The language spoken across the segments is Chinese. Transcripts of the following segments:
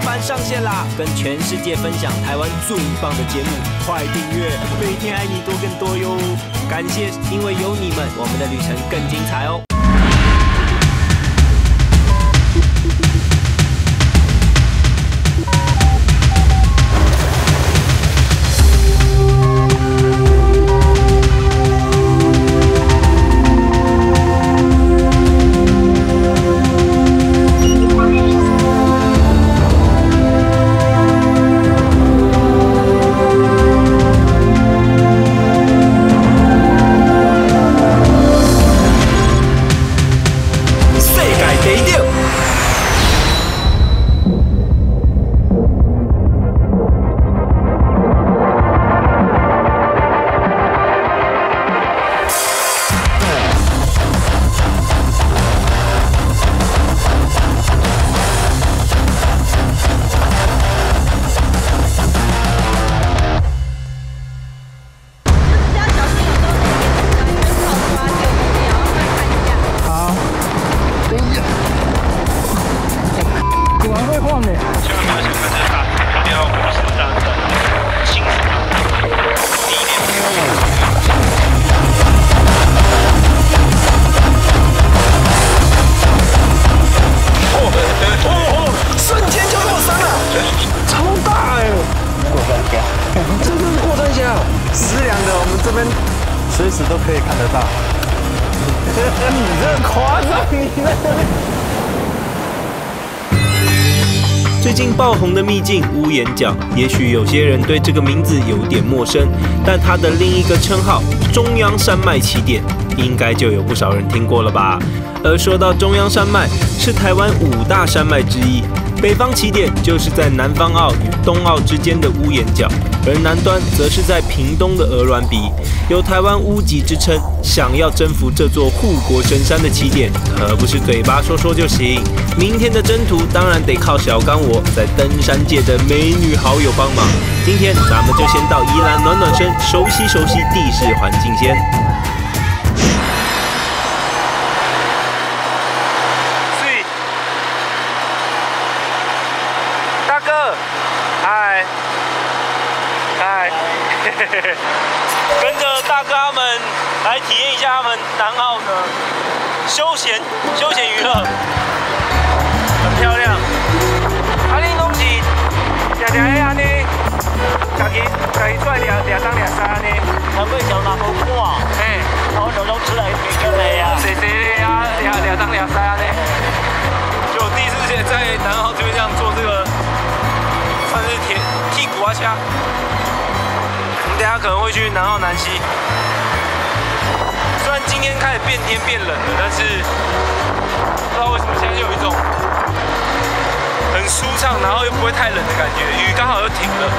版上线啦！跟全世界分享台湾最棒的节目，快订阅，每天爱你多更多哟！感谢，因为有你们，我们的旅程更精彩哦。随时都可以看得到。你这夸张，你最近爆红的秘境屋檐角，也许有些人对这个名字有点陌生，但它的另一个称号中央山脉起点，应该就有不少人听过了吧？而说到中央山脉，是台湾5大山脉之一。北方起点就是在南方澳与东澳之间的屋檐角，而南端则是在屏东的鹅銮鼻，有台湾屋脊之称。想要征服这座护国神山的起点，可不是嘴巴说说就行。明天的征途当然得靠小刚我在登山界的美女好友帮忙。今天咱们就先到宜兰暖暖身，熟悉熟悉地势环境先。跟着大哥他们来体验一下他们南澳的休闲娱乐，很漂亮。啊，你拢是常常迄安尼，家己出来掠东掠西安尼。他们小拿无看，嘿，我就拢出来叫你啊，谁的啊，掠东掠西安尼。就我第一次在南澳这边这样做这个，算是剔骨啊虾。等下可能会去南澳南溪，虽然今天开始变天变冷了，但是不知道为什么现在就有一种很舒畅，然后又不会太冷的感觉，雨刚好又停了。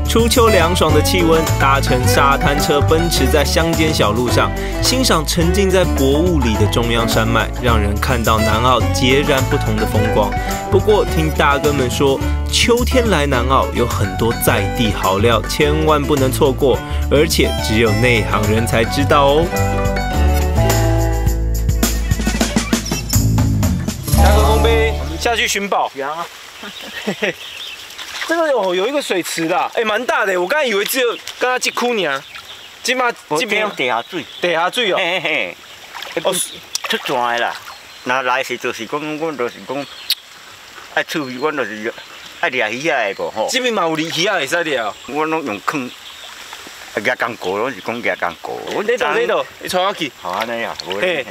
初秋凉爽的气温，搭乘沙滩车奔驰在乡间小路上，欣赏沉浸在薄雾里的中央山脉，让人看到南澳截然不同的风光。不过听大哥们说，秋天来南澳有很多在地好料，千万不能错过，而且只有内行人才知道哦。大哥公杯下去寻宝。嘿嘿。这个有一个水池啦，蛮大的。我刚才以为只有刚刚一窟尔，这嘛这边地下水，地下水哦。嘿嘿嘿，哦，出泉的啦。那来时就是讲，阮就是讲，爱厝边，阮就是爱掠鱼仔的无吼。这边嘛有鱼仔会使掠。阮拢用坑，掠钢锅，拢是讲掠钢锅。你倒，你传我去。好安尼啊，嘿。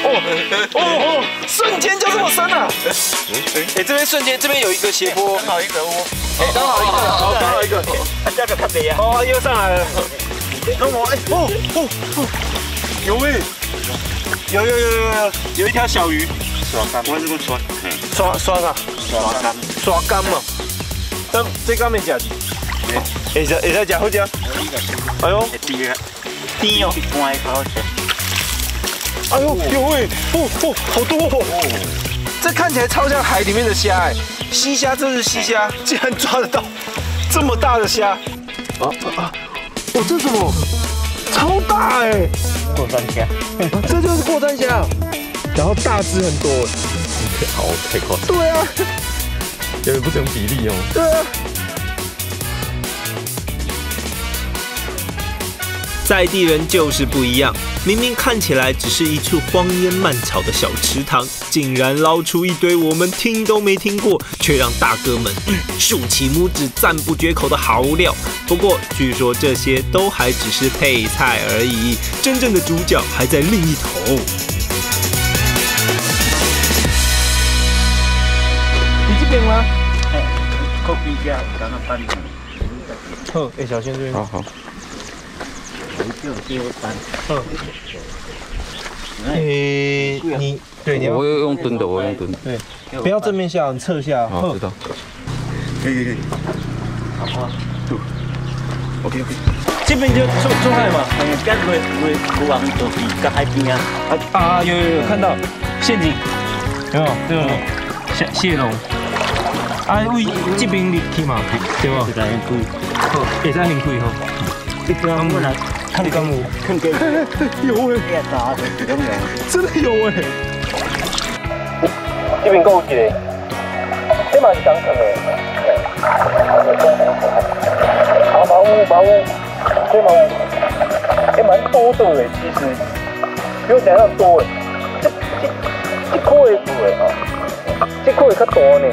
哦，瞬间就这么深啊！这边瞬间，这边有一个斜坡，刚好一个窝，刚好一个，这个特别啊！哦，又上来了，等我，有有一条小鱼，刷竿，我这个刷，刷竿嘛，这竿面食，会使食好食，哎呦，甜哦，关好吃。哎呦，有喂，好多哦！这看起来超像海里面的虾哎，溪虾，这是溪虾，竟然抓得到这么大的虾！哦，这什么？超大哎！过山虾。这就是过山虾，然后大只很多。好，太夸张。对啊，有点不成比例哦。对啊。在地人就是不一样，明明看起来只是一处荒烟蔓草的小池塘，竟然捞出一堆我们听都没听过，却让大哥们竖起拇指赞不绝口的好料。不过据说这些都还只是配菜而已，真正的主角还在另一头。你这边吗？靠边家，刚刚搬的。好，小心这边。好。你对，你我要用蹲的，我用蹲的。对，不要正面下，你侧下。好，知道。可以。好，走。OK。这边就出海嘛。边会往就是跟海边啊。有看到陷阱，有没有？对不？蟹龙。为这边入去嘛，对不？是很贵。好，会使很贵吼。一张我来。看干母，有哎，真的有哎。这边还有一个，这嘛是当坑的。毛乌，这嘛有，蛮多的哎，其实比我想象多哎。这块会补的哦，这块会较大呢。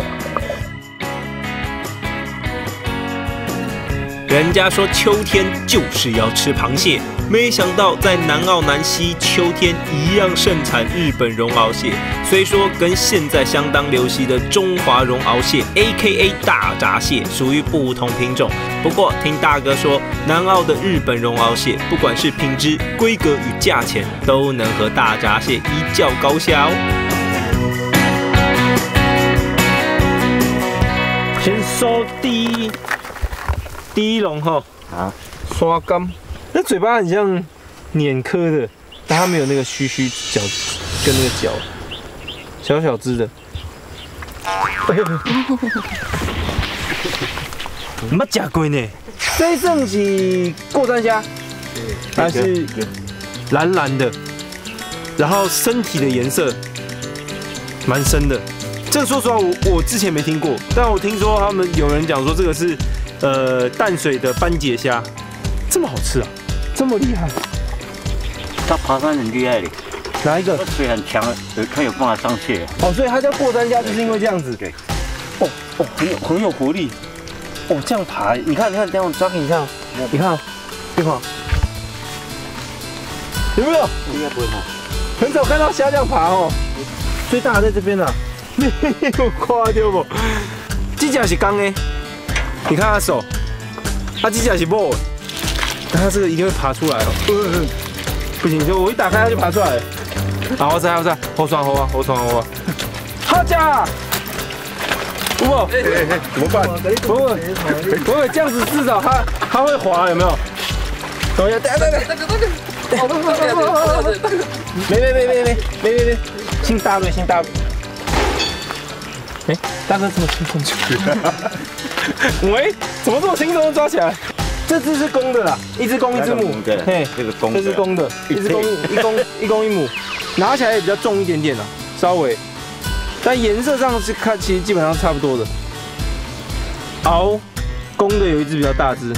人家说秋天就是要吃螃蟹，没想到在南澳南溪秋天一样盛产日本绒螯蟹。虽说跟现在相当流行的中华绒螯蟹 （A.K.A. 大闸蟹）属于不同品种，不过听大哥说，南澳的日本绒螯蟹不管是品质、规格与价钱，都能和大闸蟹一较高下哦。先收第一笼哈，刷干，那嘴巴很像碾科的，但它没有那个须角跟那个角，小只的。你捌吃过呢？这算是过山虾，它是蓝蓝的，然后身体的颜色蛮深的。这个说实话，我之前没听过，但我听说他们有人讲说这个是。淡水的斑节虾，这么好吃啊，这么厉害！它爬山很厉害的，哪一个？水很强，它有办法上去。哦，所以它叫过山虾，就是因为这样子。对。很有活力。哦，这样爬，你看，这样抓给你看，你看，对吗？有没有？应该不会爬。很少看到虾这样爬哦。最大的在这边啊，没有夸掉不？这只是公的。你看他手，他指甲是木的，但他这个一定会爬出来哦。不行，就我一打开它就爬出来了。好，我知，好爽啊！好家，不，怎么办？不，这样子至少它会滑，有没有？等一下，没，新大队。大哥这么轻松就？喂，怎么这么轻松抓起来？这只是公的啦，一只公一只母。嘿，这个公的。这是公的，一公一母，拿起来也比较重一点点啦，稍微。但颜色上是看，其实基本上差不多的。公的有一只比较大只。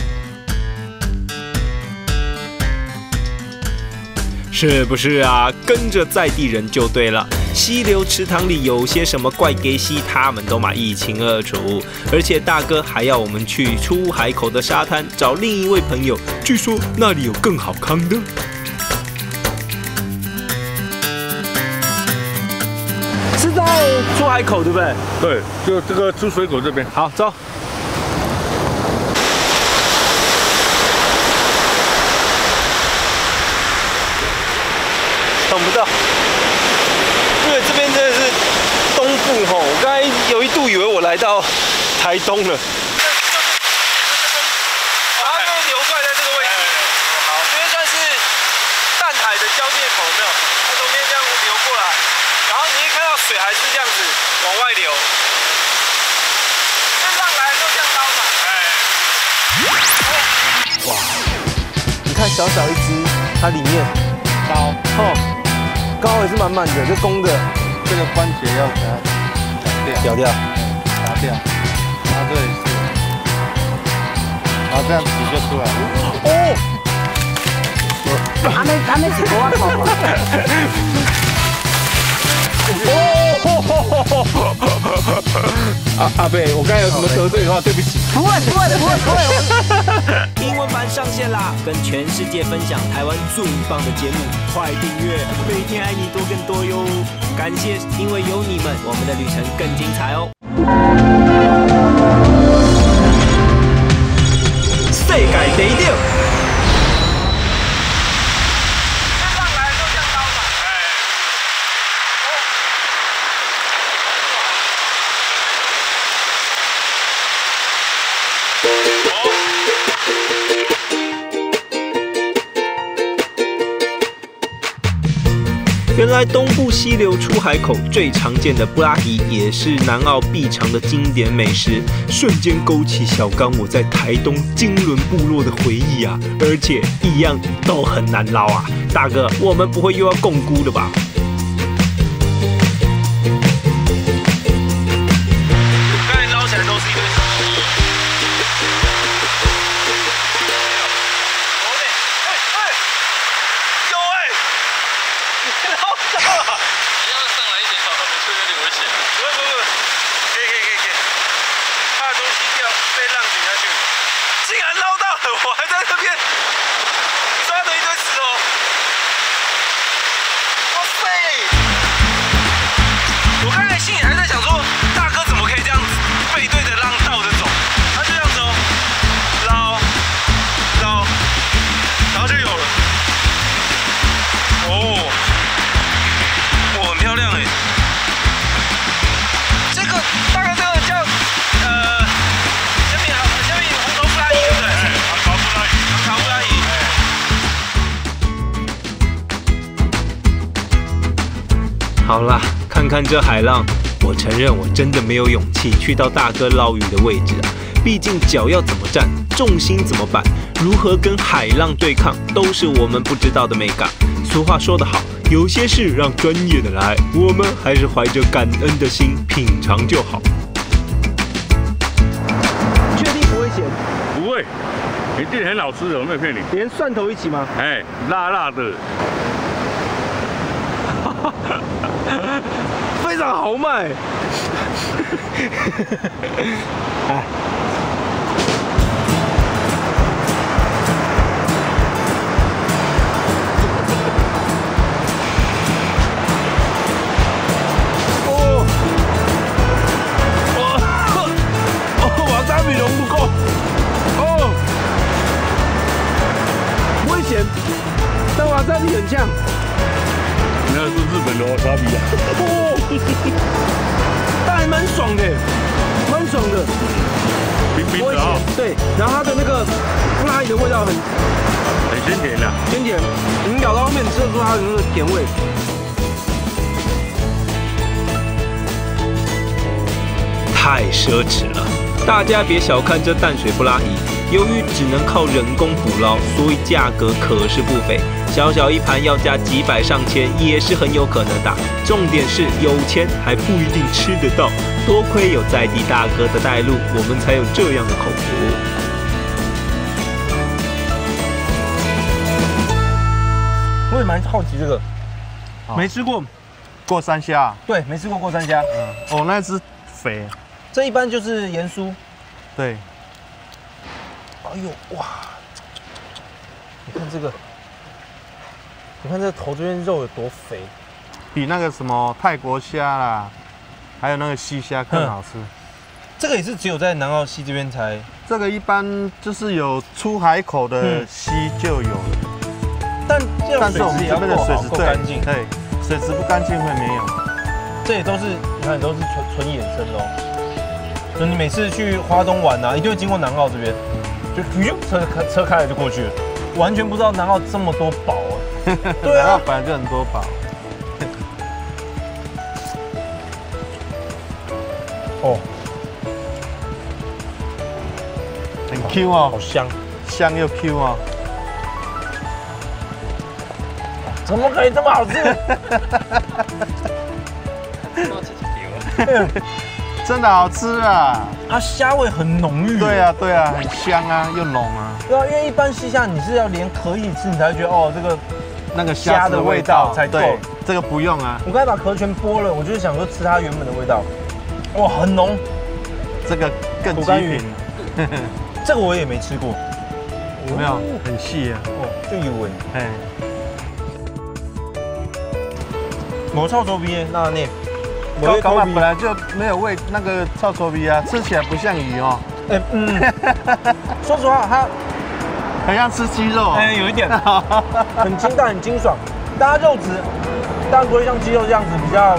是不是啊？跟着在地人就对了。溪流池塘里有些什么怪给溪，他们都一清二楚。而且大哥还要我们去出海口的沙滩找另一位朋友，据说那里有更好康的。是在出海口对不对？对，就这个出水口这边。好，走。等不到，因为这边真的是东部吼，我刚才有一度以为我来到台东了。它就流出来在这个位置，这边算是淡海的交界口，有没有？它中间这样流过来，然后你一看到水还是这样子往外流，这上来就像刀嘛，哇，你看小小一只，它里面刀哦。刚好也是满满的，这公的。这个番茄要给它咬掉，拿掉，然后这里是，然后这样子就出来了。哦，安尼是多啊口。阿贝，我刚才有什么得罪的话，对不起。不会。英文版上线啦！跟全世界分享台湾最棒的节目，快订阅，每天爱你多更多哟！感谢，因为有你们，我们的旅程更精彩哦！世界第一等。原来东部溪流出海口最常见的布拉吉，也是南澳必尝的经典美食，瞬间勾起小刚我在台东金轮部落的回忆啊！而且一样都很难捞啊！大哥，我们不会又要共估了吧？刚才捞起来都是一堆。我还在那边抓着一堆石头，哇塞！我刚才心里还在想说，大哥怎么可以这样子背对着浪倒着走？他就这样子哦，捞，然后就有了。哦，哇，很漂亮哎！这个大概这个叫好啦，看看这海浪，我承认我真的没有勇气去到大哥捞鱼的位置啊。毕竟脚要怎么站，重心怎么摆，如何跟海浪对抗，都是我们不知道的美感。俗话说得好，有些事让专业的来，我们还是怀着感恩的心品尝就好。确定不会咸？不会，一定很好吃的，我没有骗你。连蒜头一起吗？哎，辣辣的。非常豪迈。哎，瓦萨比浓不够。哦，不会咸，但瓦萨比很呛。那是日本的瓦萨比啊。但还蛮爽的，蛮爽的，冰冰的啊。对，然后它的那个布拉吉的味道很鲜甜的，鲜甜，你咬到后面吃得出它的那个甜味。太奢侈了，大家别小看这淡水布拉吉，由于只能靠人工捕捞，所以价格可是不菲。小小一盘要价几百上千也是很有可能的。重点是有钱还不一定吃得到，多亏有在地大哥的带路，我们才有这样的口福。我也蛮好奇这个，没吃过过山虾。对，没吃过过山虾。哦，那只肥。这一般就是盐酥。对。哎呦哇！你看这个。你看这头这边肉有多肥，比那个什么泰国虾啦，还有那个西虾更好吃。这个也是只有在南澳溪这边才。这个一般就是有出海口的溪就有了，但是我们这边的水质干净，对，水质不干净会没有。这也都是你看都是纯野生的哦。就你每次去花东玩啊，一定会经过南澳这边，就车开了就过去了，完全不知道南澳这么多宝啊。对啊，本来就很多宝。哦，很 Q 哦，好香，香又 Q 哦。怎么可以这么好吃？真的好吃啊！它虾味很浓郁。对啊，对啊，很香啊，又浓啊。对啊，因为一般西虾你是要连壳一起吃，你才会觉得哦，这个那个虾的味道才够。对，这个不用啊。我刚才把壳全剥了，我就是想说吃它原本的味道。哇，很浓。这个更极品。这个我也没吃过。有没有？很细啊。哦，就有味。哎。冇臭臭味那呢？高本来就没有味，那个臭臭味啊，吃起来不像鱼哦。说实话，它很像吃鸡肉。有一点，很清淡，很清爽。但它肉质当然不会像鸡肉这样子比较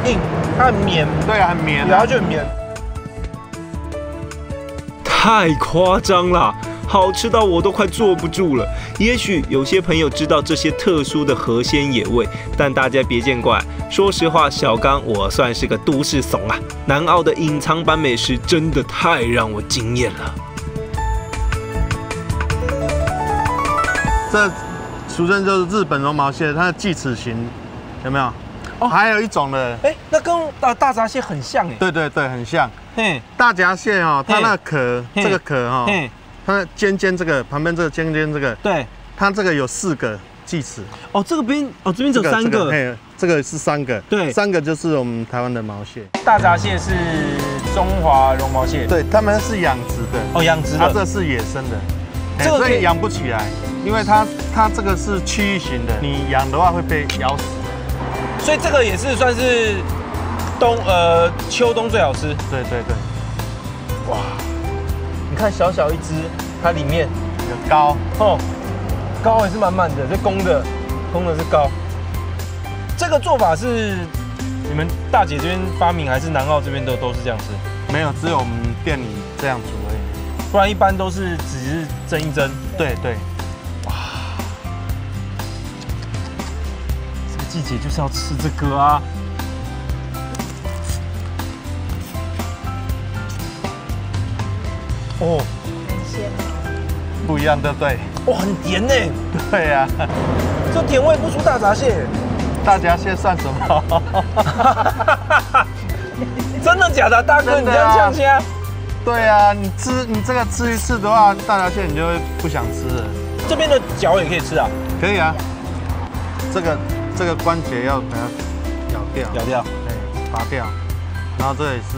硬，它很绵。对啊，很绵，咬下去很绵。太夸张了！好吃到我都快坐不住了。也许有些朋友知道这些特殊的河鲜野味，但大家别见怪。说实话，小刚我算是个都市怂啊。南澳的隐藏版美食真的太让我惊艳了。这俗称就是日本绒毛蟹，它的锯齿形，有没有？哦，还有一种的，那跟大闸蟹很像哎。对对对，很像。嘿，大闸蟹哦，它那个壳，这个壳哈。它尖尖这个旁边这个尖尖这个，对，它这个有4个锯齿。哦，这边只有3个，这个是3个，对，3个就是我们台湾的毛蟹。大闸蟹是中华绒毛蟹，对，他们是养殖的。哦，养殖的，它这是野生的，这个所以养不起来，因为它这个是区域型的，你养的话会被咬死。所以这个也是算是秋冬最好吃。对对对，哇！你看小小一只，它里面有膏哦，膏也是满满的，这公的是膏。这个做法是你们大姐这边发明，还是南澳这边都是这样吃？没有，只有我们店里这样煮而已。不然一般都是只是蒸一蒸。对对。哇，这个季节就是要吃这个啊！哦，鲜吗？不一样，对不对？哇，很甜呢。对呀，这甜味不输大闸蟹。大闸蟹算什么？真的假的，大哥？你这样呛虾？对啊，你这个吃一次的话，大闸蟹你就会不想吃了。这边的脚也可以吃啊？可以啊。这个关节要把它咬掉，拔掉，然后这里是。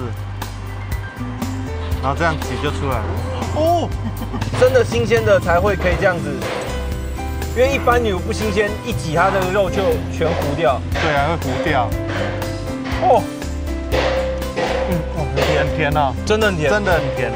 然后这样挤就出来了。哦，真的新鲜的才会可以这样子，因为一般你不新鲜，一挤它的肉就全糊掉。对啊，会糊掉。哦，很甜哦，真的很甜，真的很甜。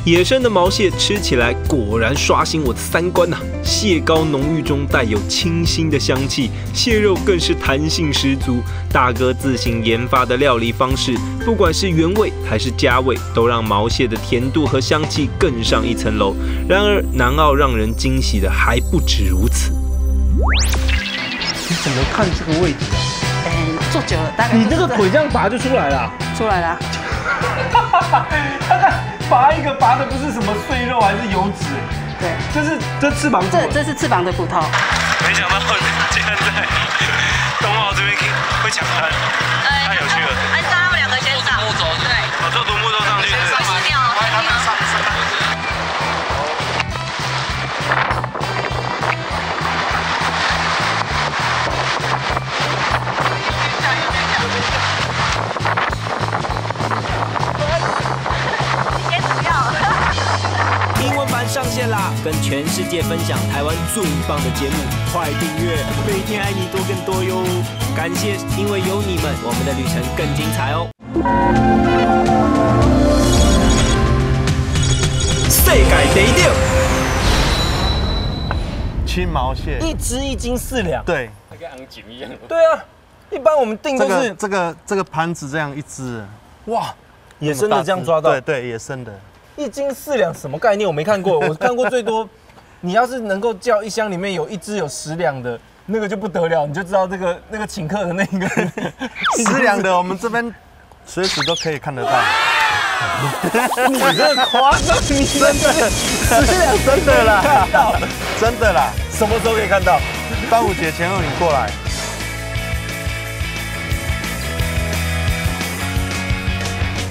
野生的毛蟹吃起来果然刷新我的3观呐！蟹膏浓郁中带有清新的香气，蟹肉更是弹性十足。大哥自行研发的料理方式，不管是原味还是加味，都让毛蟹的甜度和香气更上一层楼。然而，南澳让人惊喜的还不止如此。你怎么看这个位置啊？做久了，大概你这个腿这样拔就出来了。出来了。拔一个拔的不是什么碎肉还是油脂，对，这翅膀，这是翅膀的骨头。没想到竟然在东澳这边会抢滩，太有趣了。按照他们2个先上，对，坐独木舟上去，会死掉，会死掉。英文版上线啦！跟全世界分享台湾最棒的节目，快订阅，每天爱你多更多哟！感谢，因为有你们，我们的旅程更精彩哦！世界第一青毛蟹，1只1斤4两，对，跟昂井一样。对啊，一般我们订都是这个盘子这样一只，哇，野生的这样抓到，对对，野生的。1斤4两什么概念？我没看过，我看过最多，你要是能够叫一箱里面有1只有10两的，那个就不得了，你就知道那个请客的那个10两的，我们这边随时都可以看得到。你这夸张，你真的真的啦，真的啦，什么时候可以看到？端午节前后你过来。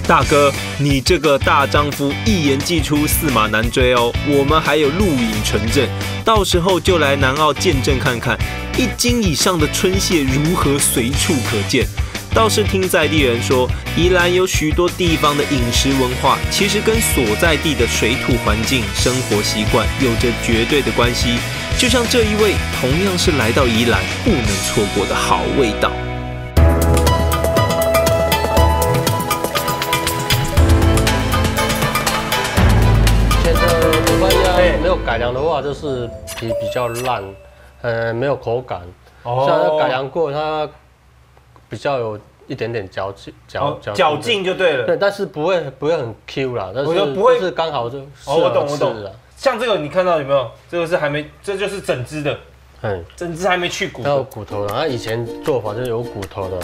大哥，你这个大丈夫一言既出，驷马难追哦。我们还有录影存证，到时候就来南澳见证看看，1斤以上的春蟹如何随处可见。倒是听在地人说，宜兰有许多地方的饮食文化，其实跟所在地的水土环境、生活习惯有着绝对的关系。就像这一位，同样是来到宜兰不能错过的好味道。没有改良的话，就是皮比较烂，没有口感。像它改良过，它比较有一点点嚼劲就对了。对，但是不会很 Q 啦，但是不会是刚好就我懂。像这个你看到有没有？这个是还没，这就是整只的。整只还没去骨。有骨头的，它以前做法就是有骨头的，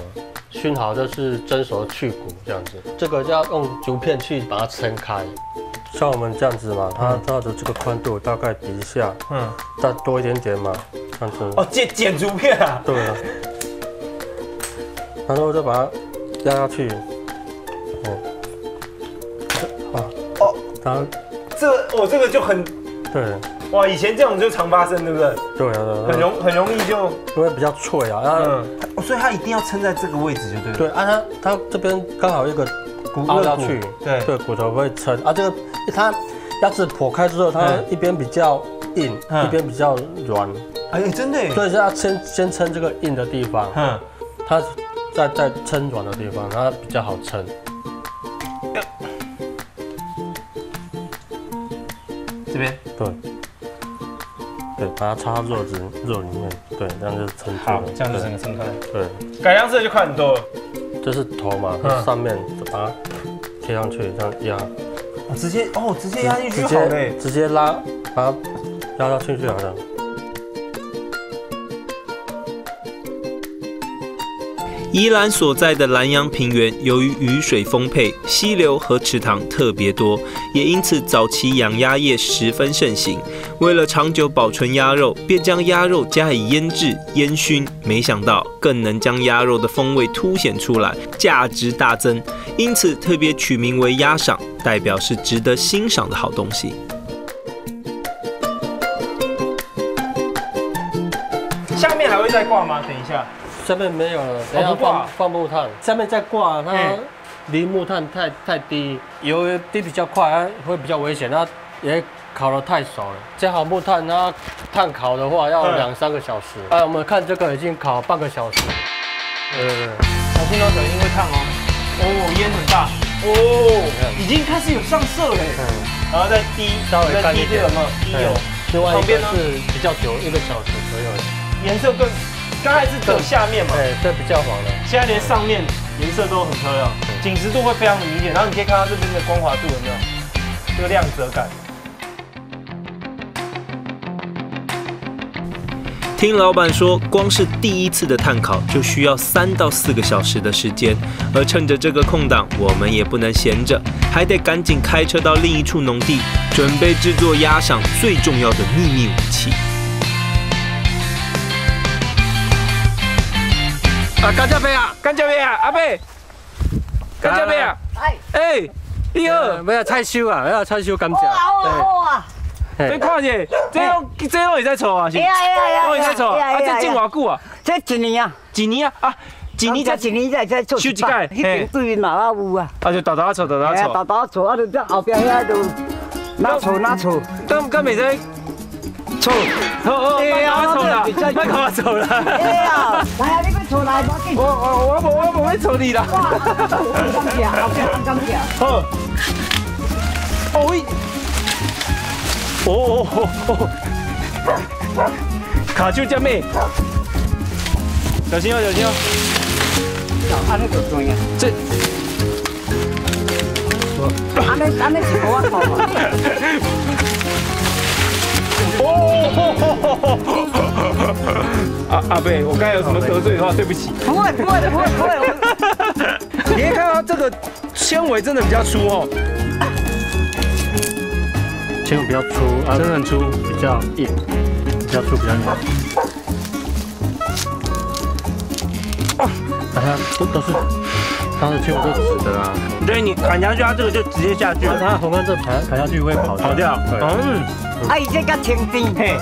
熏好就是蒸熟去骨这样子。这个就要用竹片去把它撑开。像我们这样子嘛，它的这个宽度大概比一下，再多一点点嘛，这样子。哦，剪竹片啊？对啊。然后就把它压下去，然后这个就很对。哇，以前这种就常发生，对不对？对啊，很容易就因为比较脆啊，所以它一定要撑在这个位置就对了。对啊，它这边刚好一个凹下去，对，骨头会撑啊。这个它牙齿剖开之后，它一边比较硬，一边比较软。哎，真的。所以是要先撑这个硬的地方，它再撑软的地方，它比较好撑。这边对，把它插到肉里面，对，这样就撑住了。这样就整个撑开。对，改良式就快很多了。这是头嘛，上面把它贴上去，这样压。直接压进去就好了。直接拉，把它压到进去好了。宜兰所在的兰阳平原，由于雨水丰沛，溪流和池塘特别多，也因此早期养鸭业十分盛行。为了长久保存鸭肉，便将鸭肉加以腌制、烟熏，没想到更能将鸭肉的风味凸显出来，价值大增。因此特别取名为鸭赏，代表是值得欣赏的好东西。下面还会再挂吗？等一下。下面没有了，等一下放木炭，下面再挂它，离木炭太低，油滴比较快，它会比较危险，它也烤得太熟了。加好木炭，它炭烤的话要2-3个小时。我们看这个已经烤半个小时。小心哦，小心会烫哦。烟很大。已经开始有上色了。然后再稍微干一点，滴油。另外一个是比较久，1个小时左右。颜色更。刚才是只有下面嘛，对，比较黄的。现在连上面颜色都很漂亮，紧实度会非常的明显。然后你可以看到这边的光滑度有没有？这个亮泽感。听老板说，光是第一次的炭烤就需要3到4个小时的时间，而趁着这个空档，我们也不能闲着，还得赶紧开车到另一处农地，准备制作鸭赏最重要的秘密武器。甘蔗杯啊，阿伯，甘蔗杯啊，你好，要采收啊，要采收甘蔗。好啊，你看者，这拢会使做啊，是？拢会使做啊，这种偌久啊？这1年啊，1年啊，1年才做收一届，迄边对面嘛有啊。就豆豆做，豆豆做，就这后壁遐就哪厝。敢袂使？错，好，别跟我走了。哎呀，来啊，你去厝内无紧。我无要吵你啦。甘蔗，后壁甘蔗。好。卡住这咩？小心哦，小心哦。安尼就对啊。这。安尼是无法做嘛。阿伯，我刚才有什么得罪的话，对不起。不会。你可以看到这个纤维真的比较粗哦，纤维比较粗，真的很粗，比较硬，比较粗，比较硬。大家都是，它的纤维都是直的啊。对，你砍下去，它这个就直接下去了。它红甘蔗砍下去会跑掉。嗯，哎，这个清甜。嘿。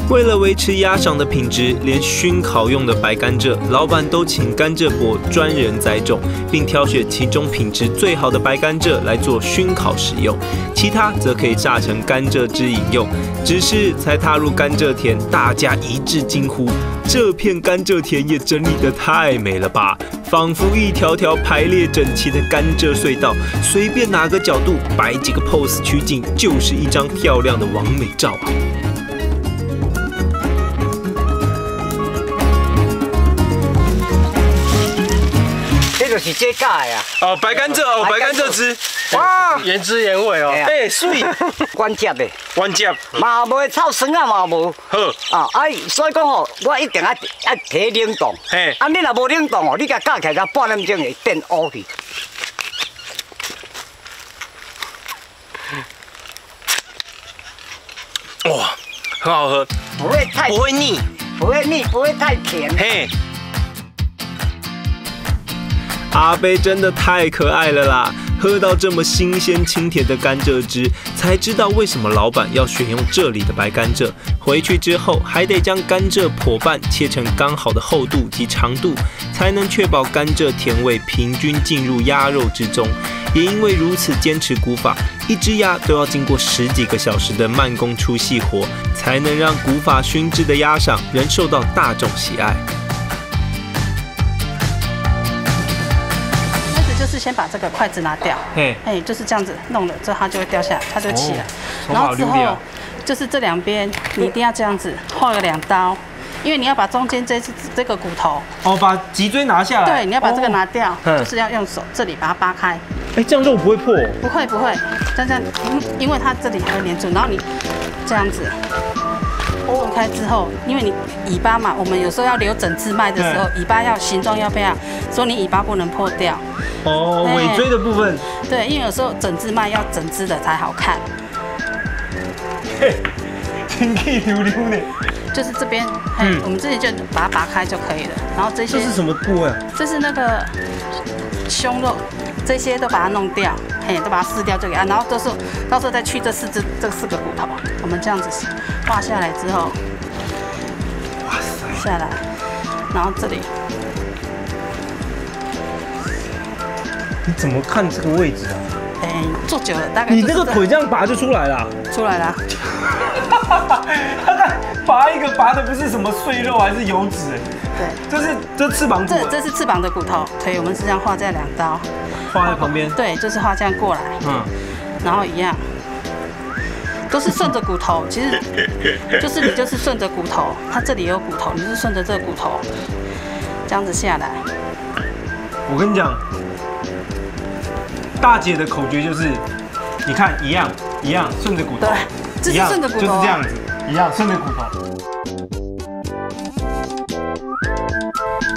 为了维持鸭赏的品质，连熏烤用的白甘蔗，老板都请甘蔗伯专人栽种，并挑选其中品质最好的白甘蔗来做熏烤使用，其他则可以榨成甘蔗汁饮用。只是才踏入甘蔗田，大家一致惊呼：这片甘蔗田也整理得太美了吧！仿佛一条条排列整齐的甘蔗隧道，随便哪个角度摆几个 pose 取景，就是一张漂亮的完美照啊！就是这假的啊！哦，白甘蔗哦，白甘蔗汁，哇，原汁原味哦。哎，水，关节的，关节，嘛无臭酸啊嘛无。好，啊，所以讲吼，我一定要提冷冻。嘿，啊，你若无冷冻哦，你甲架起来到半点钟会变乌去。哇，很好喝，不会太不会腻，不会腻，不会太甜。嘿。阿贝真的太可爱了啦！喝到这么新鲜清甜的甘蔗汁，才知道为什么老板要选用这里的白甘蔗。回去之后还得将甘蔗剖半，切成刚好的厚度及长度，才能确保甘蔗甜味平均进入鸭肉之中。也因为如此坚持古法，一只鸭都要经过10几个小时的慢工出细活，才能让古法熏制的鸭赏仍受到大众喜爱。就是先把这个筷子拿掉，哎，就是这样子弄了之后，它就会掉下来，它就起来。然后之后就是这两边你一定要这样子划个2刀，因为你要把中间这个骨头哦，把脊椎拿下来。对，你要把这个拿掉，就是要用手这里把它扒开。哎，这样肉不会破？不会，这样，因为它这里还会连住，然后你这样子。剥开之后，因为你尾巴嘛，我们有时候要留整只麦的时候，尾巴要形状要漂亮，所以你尾巴不能破掉。哦，尾椎的部分。对，因为有时候整只麦要整只的才好看。嘿，天气溜溜呢。就是这边，我们这里就把它拔开就可以了。然后这些是什么部位啊？这是那个胸肉，这些都把它弄掉，都把它撕掉就给它。然后到时候再去这4个骨头，我们这样子画下来之后，哇塞，下来，然后这里。你怎么看这个位置啊？做久了大概你那个腿这样拔就出来了。出来了。他在拔一个，拔的不是什么碎肉还是油脂，对，这翅膀骨。这是翅膀的骨头，腿我们是这样画在2刀，画在旁边。对，就是画这样过来，然后一样，都是顺着骨头。其实就是你就是顺着骨头，它这里有骨头，你是顺着这个骨头这样子下来。我跟你讲，大姐的口诀就是，你看一样顺着骨头，对，这是顺着骨头，就是这样子，一样顺着骨头。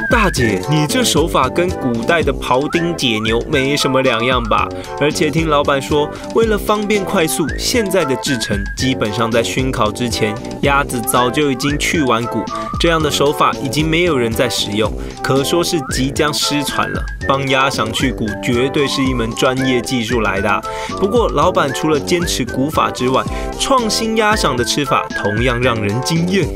大姐，你这手法跟古代的庖丁解牛没什么两样吧？而且听老板说，为了方便快速，现在的制程基本上在熏烤之前，鸭子早就已经去完骨。这样的手法已经没有人在使用，可说是即将失传了。帮鸭赏去骨绝对是一门专业技术来的啊。不过老板除了坚持古法之外，创新鸭赏的吃法同样让人惊艳。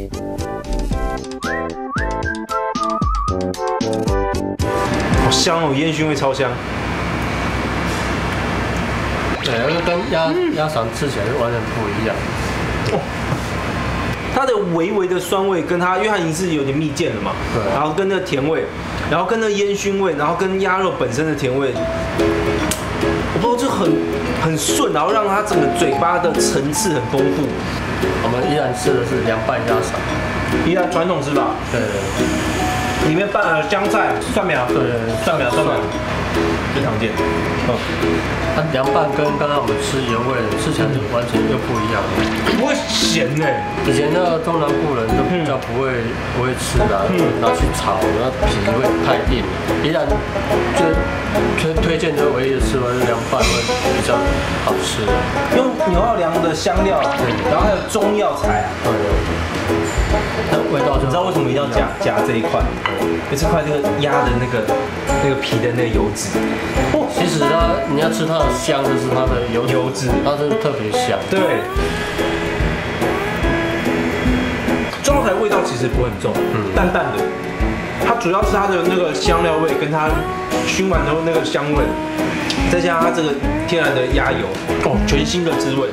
好香哦，烟熏味超香。对，那个跟鸭肠吃起来是完全不一样。哦，它的微微的酸味跟它，因为它已经是有点蜜饯了嘛，对，然后跟那个甜味，然后跟那个烟熏味，然后跟鸭肉本身的甜味，我不知道就很顺，然后让它整个嘴巴的层次很丰富。我们依然吃的是凉拌鸭肠，依然传统吃法。对。里面拌了香菜、蒜苗，对，蒜苗，最常见。它凉拌跟刚刚我们吃原味吃起来就完全就不一样了。不会咸呢。以前那个中南部人都比较不会吃啦，拿去炒，然后皮会太硬。依然最推荐的唯一的吃法是凉拌会比较好吃的。用牛奥良的香料，然后还有中药材啊。那味道就你知道为什么一定要夹这一块？这块这个鸭的那个皮的那个油脂。其实你要吃它的香，就是它的油脂，它是特别香。对。中药材味道其实不会很重，淡淡的。它主要是它的那个香料味，跟它熏完之后那个香味，再加上它这个天然的鸭油，全新的滋味。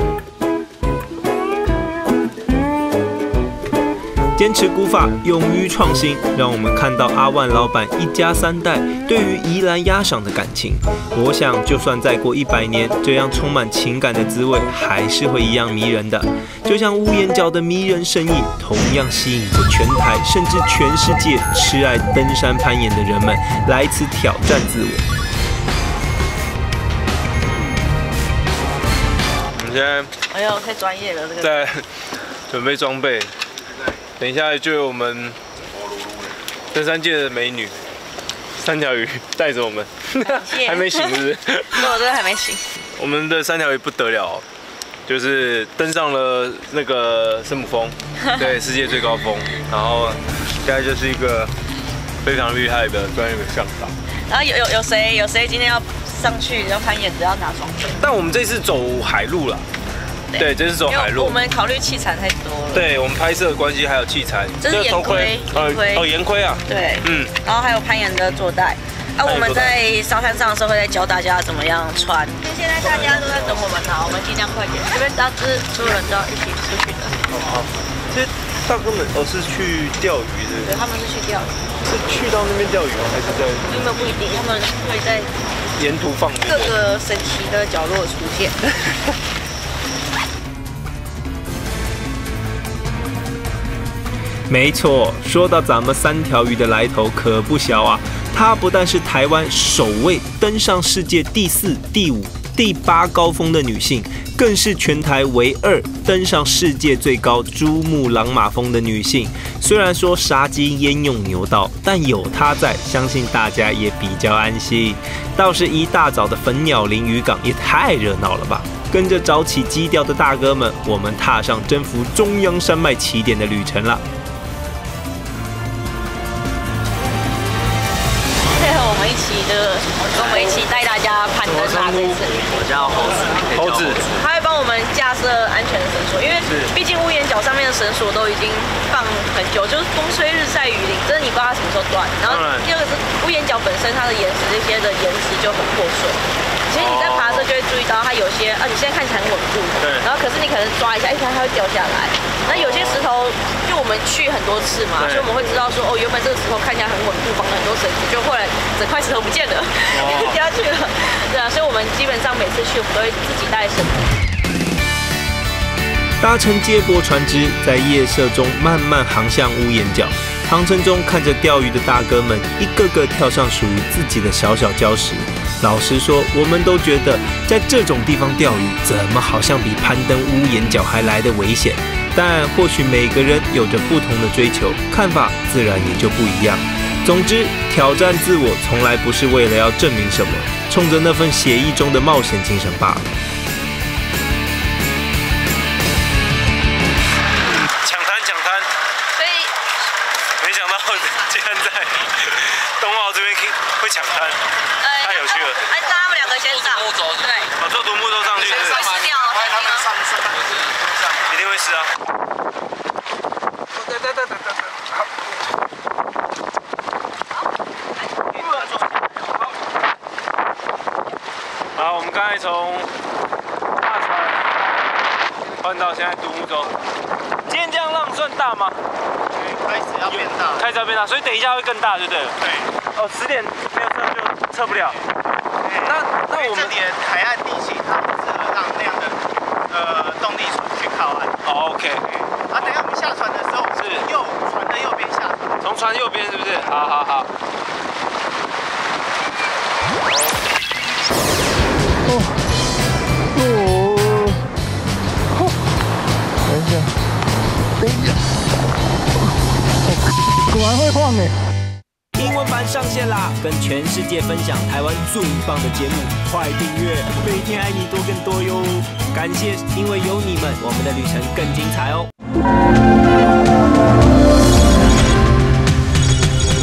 坚持古法，勇于创新，让我们看到阿万老板一家3代对于宜兰鸭赏的感情。我想，就算再过100年，这样充满情感的滋味还是会一样迷人的。就像乌岩角的迷人身影，同样吸引着全台甚至全世界痴爱登山攀岩的人们来此挑战自我。我们现在，哎呦，太专业了，这个在准备装备。等一下就有我们登山界的美女3条鱼带着我们，还没醒是不是？对，我真的还没醒。我们的3条鱼不得了，就是登上了那个圣母峰，对，世界最高峰。然后现在就是一个非常厉害的专业的向导。然后有谁今天要上去要攀岩的要拿装备？但我们这次走海路啦。对，这是走海路。我们考虑器材太多了。对，我们拍摄的关系还有器材。这是岩盔，岩盔啊。对，然后还有攀岩的坐带。我们在沙滩上的时候会再教大家怎么样穿。现在大家都在等我们呢，我们尽量快点。这边大致所有人都要一起出去的。好。这大哥们是去钓鱼的。对，他们是去钓鱼。是去到那边钓鱼吗？还是在？根本不一定，他们会在沿途放各个神奇的角落出现。没错，说到咱们3条鱼的来头可不小啊！它不但是台湾首位登上世界第4、第5、第8高峰的女性，更是全台唯2登上世界最高珠穆朗玛峰的女性。虽然说杀鸡焉用牛刀，但有她在，相信大家也比较安心。倒是一大早的粉鸟林渔港也太热闹了吧！跟着早起基调的大哥们，我们踏上征服中央山脉起点的旅程了。跟我们一起带大家攀登啊！这次我叫猴子，他会帮我们架设安全的绳索，因为毕竟屋檐角上面的绳索都已经放很久，就是风吹日晒雨淋，真的你不知道它什么时候断。然后第二个是屋檐角本身它的岩石这些的岩石就很破碎，其实你在爬的时候就会注意到它有些你现在看起来很稳固，对，然后可是你可能抓一下，它会掉下来。那有些石头，就我们去很多次嘛，所以我们会知道说，原本这个石头看起来很稳固，绑了很多绳子，就后来整块石头不见了，掉下去了。对啊，所以我们基本上每次去，我们都会自己带绳子。搭乘接驳船只，在夜色中慢慢航向屋檐角。航程中，看着钓鱼的大哥们一个个跳上属于自己的小小礁石。老实说，我们都觉得在这种地方钓鱼，怎么好像比攀登屋檐角还来得危险？但或许每个人有着不同的追求，看法自然也就不一样。总之，挑战自我从来不是为了要证明什么，冲着那份写意中的冒险精神罢了。抢滩！所以没想到竟然在东澳这边会抢滩，太有趣了。按照他们2个先上，对，坐独木舟上去，会湿掉，他们上，一定会湿啊。好，我们刚才从大船换到现在独木舟。今天这样浪算大吗？开始要变大，开始要变大，所以等一下会更大，对不对？对。10点没有测就测不了。那我们这里的海岸地形，它不适合让那样的动力船去靠岸。OK。等一下我们下船的时候是船的右边下船。从船右边是不是？好。果然会晃哎！英文版上线啦，跟全世界分享台湾最棒的节目，快订阅，每天爱你多更多哟！感谢，因为有你们，我们的旅程更精彩哦。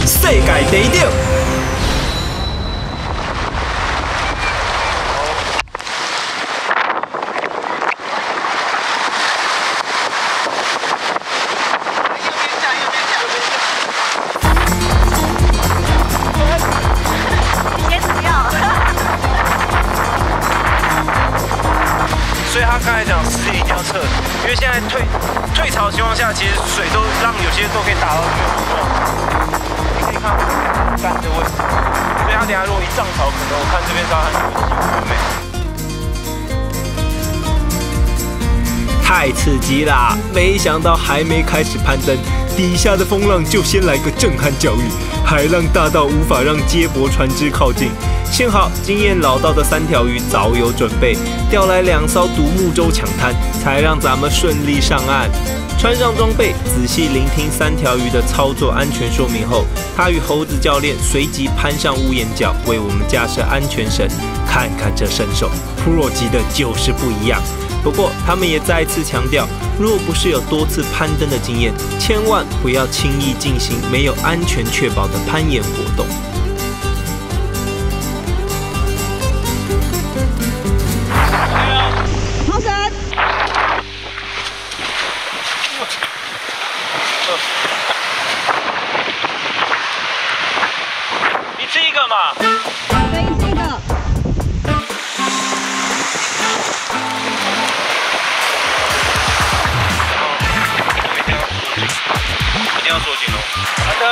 世界第一等。所以他刚才讲时间一定要测，因为现在退潮的情况下，其实水都让有些都可以打到这个路段。你可以看干的位置，所以他等下如果一涨潮，可能我看这边沙滩就很美。太刺激啦！没想到还没开始攀登，底下的风浪就先来个震撼教育，海浪大到无法让接驳船只靠近。幸好经验老道的三条鱼早有准备，调来2艘独木舟抢滩，才让咱们顺利上岸。穿上装备，仔细聆听三条鱼的操作安全说明后，他与猴子教练随即攀上屋檐角，为我们架设安全绳。看看这身手 ，Pro 级的就是不一样。不过他们也再次强调，若不是有多次攀登的经验，千万不要轻易进行没有安全确保的攀岩活动。一次一个嘛。可以一次一个。一定要锁紧哦。好的。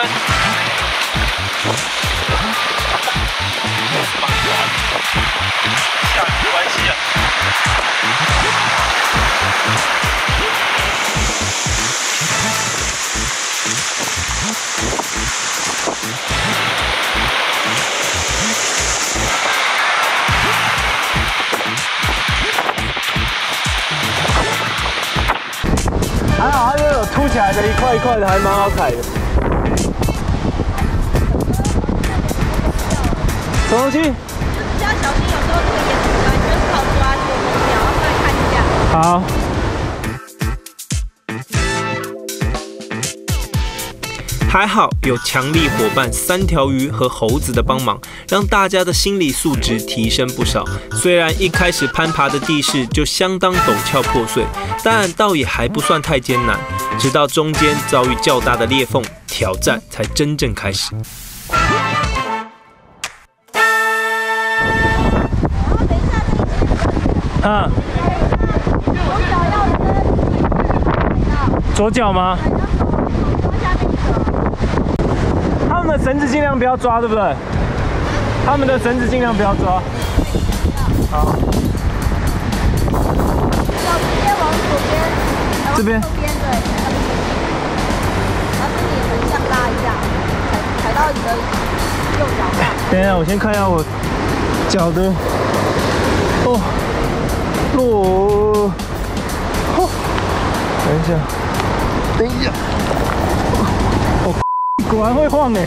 下没关系啊。还好，它又有凸起来的一块一块的，还蛮好踩的。什么东西？就是要小心，有时候这个岩石啊，你就是靠抓就会掉，要再看一下。好。还好有强力伙伴三条鱼和猴子的帮忙，让大家的心理素质提升不少。虽然一开始攀爬的地势就相当陡峭破碎，但倒也还不算太艰难。直到中间遭遇较大的裂缝，挑战才真正开始。啊，左脚吗？他们的绳子尽量不要抓，对不对？他们的绳子尽量不要抓。好。直接往左边，这边。右边对。然后你横向拉一下，踩到你的右脚上。等一下，我先看一下我脚的。哦，落。哦，等一下，等一下。哦，果然会晃哎。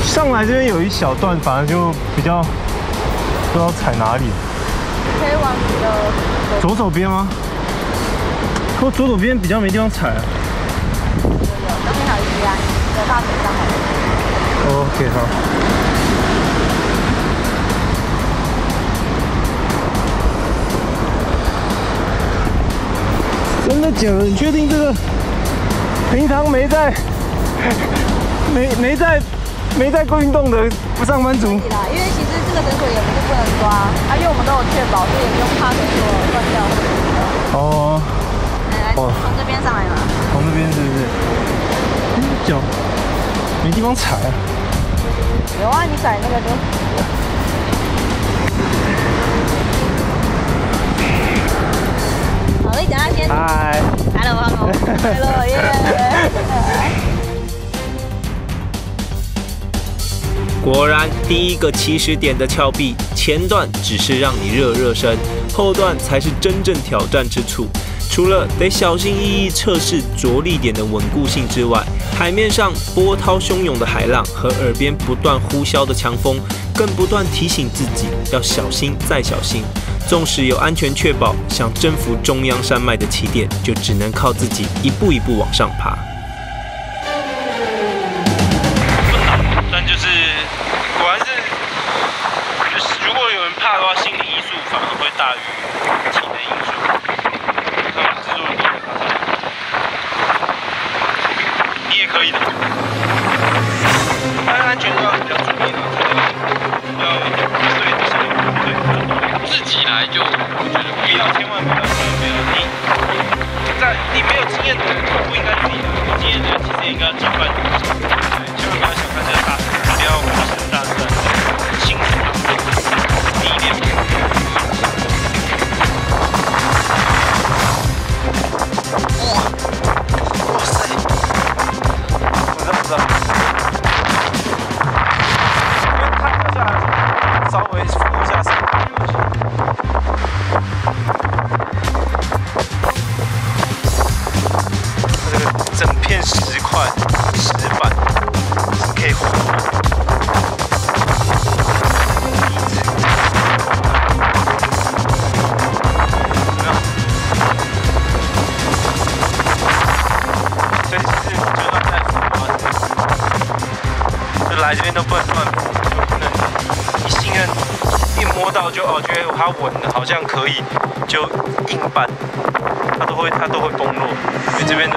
上来这边有一小段，反而就比较不知道踩哪里。可以往你的左手边吗？可我左手边比较没地方踩啊。有，那边还有一边，有大腿上还有。OK， 好。真的假的？你确定这个平常没在运动的不上班族？因为其实这个绳索也不是不能抓，因为我们都有确保，所以也不用怕绳索断掉。哦。来，从这边上来嘛。从这边是不是？脚没地方踩啊。有啊，你踩那个就。好，你等下先。嗨。Hello，耶。果然，第一个起始点的峭壁，前段只是让你热热身，后段才是真正挑战之处。除了得小心翼翼测试着力点的稳固性之外，海面上波涛汹涌的海浪和耳边不断呼啸的强风，更不断提醒自己要小心再小心。纵使有安全确保，想征服中央山脉的起点，就只能靠自己一步一步往上爬。不难，但就是果然是，就是如果有人怕的话，心理因素反而会大于体能因素。你也可以的，但安全上比较注意的，要对这些对自己来就我觉得不要，千万不要你没有经验的人不应该自己来，有经验的人其实也应该结伴。对，千万不要小看这个大山，不要过神大山，辛苦历练。稍微扶一下身体，这个整片石块、石板是可以活的。所以其实就算在就来这边都不能乱扶，就不能。信任一摸到就觉得它稳了，好像可以，就硬搬，它都会崩落，因为这边的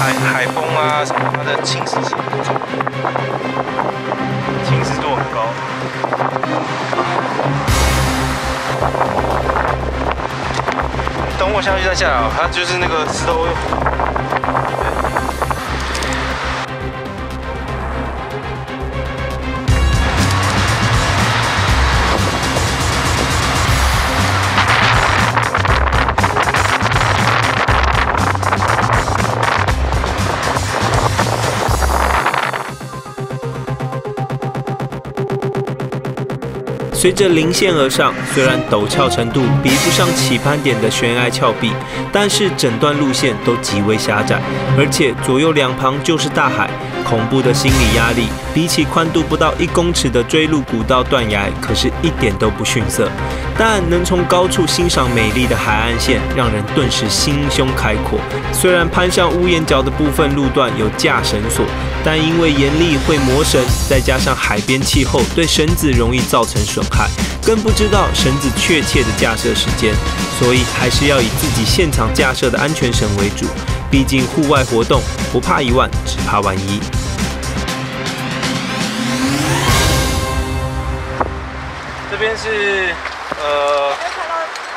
海风啊什么，它的侵蚀性很重，侵蚀度很高。等我下去再下来，它就是那个石头会滑。随着零线而上，虽然陡峭程度比不上起攀点的悬崖峭壁，但是整段路线都极为狭窄，而且左右两旁就是大海，恐怖的心理压力比起宽度不到1公尺的追路古道断崖，可是一点都不逊色。但能从高处欣赏美丽的海岸线，让人顿时心胸开阔。虽然攀上屋檐角的部分路段有架绳索，但因为严厉会磨绳，再加上海边气候对绳子容易造成损害，更不知道绳子确切的架设时间，所以还是要以自己现场架设的安全绳为主。毕竟户外活动不怕1万，只怕万一。这边是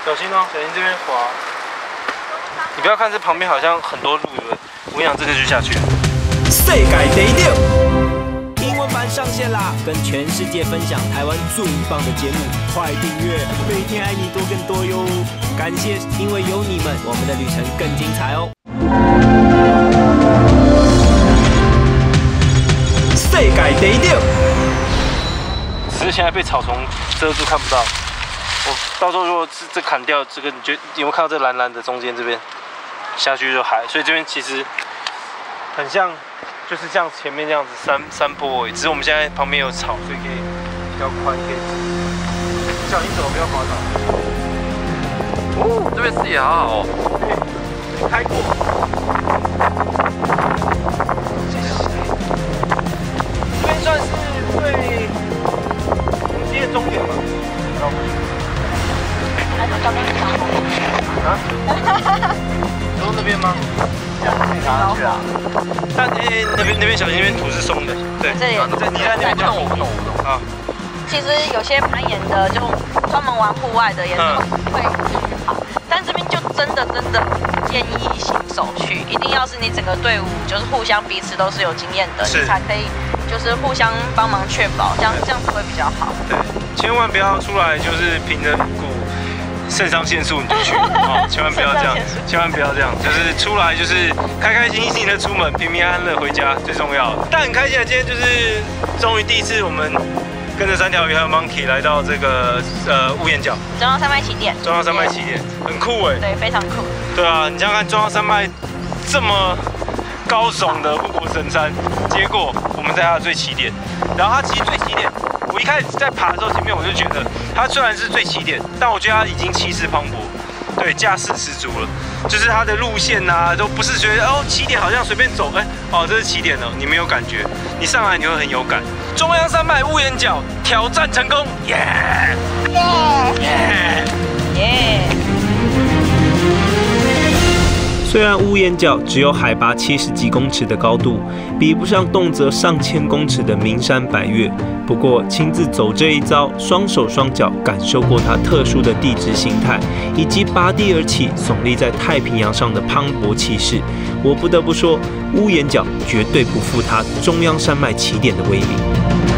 小心哦，小心这边滑。你不要看这旁边好像很多路的，我跟你讲，这个就下去了。世界第6。英文版上线啦！跟全世界分享台湾最棒的节目，快订阅，每天爱你多更多哟！感谢，因为有你们，我们的旅程更精彩哦！世界第6，只是现在被草丛遮住，看不到。我到时候如果是这砍掉这个，你有没有看到这蓝蓝的中间这边下去就海？所以这边其实很像。就是像前面这样子山坡而已，只是我们现在旁边有草，所以可以比较宽，可以小心走，不要滑倒。哦，这边视野好好哦，对，开阔。这边算是最接终点吧，啊？你说那边吗？可以爬上去啊，但那边小心，那边土是松的，对。这里，你在那边就不懂啊。其实有些攀岩的，就专门玩户外的，也会爬，但这边就真的建议新手去，一定要是你整个队伍就是互相彼此都是有经验的，你才可以就是互相帮忙确保，这样子会比较好。对，千万不要出来就是凭着一股肾上腺素你就去啊，千万不要这样，千万不要这样，就是出来就是开开心心的出门，平平安安的回家最重要。但很开心的，今天就是终于第一次我们跟着3条鱼还有 Monkey 来到这个屋檐角中央山脉起点，中央山脉起点，很酷哎，对，非常酷。对啊，你想想看，中央山脉这么高耸的护国神山，结果我们在它的最起点，然后它其实最起点。我一开始在爬的时候，前面我就觉得它虽然是最起点，但我觉得它已经气势磅礴，对，架势十足了。就是它的路线啊，都不是觉得哦起点好像随便走，哦这是起点了，你没有感觉，你上来你会很有感。中央山脉屋檐角挑战成功，耶耶耶！虽然屋檐角只有海拔70几公尺的高度，比不上动辄上千公尺的名山百岳，不过亲自走这一遭，双手双脚感受过它特殊的地质形态，以及拔地而起、耸立在太平洋上的磅礴气势，我不得不说，屋檐角绝对不负它中央山脉起点的威名。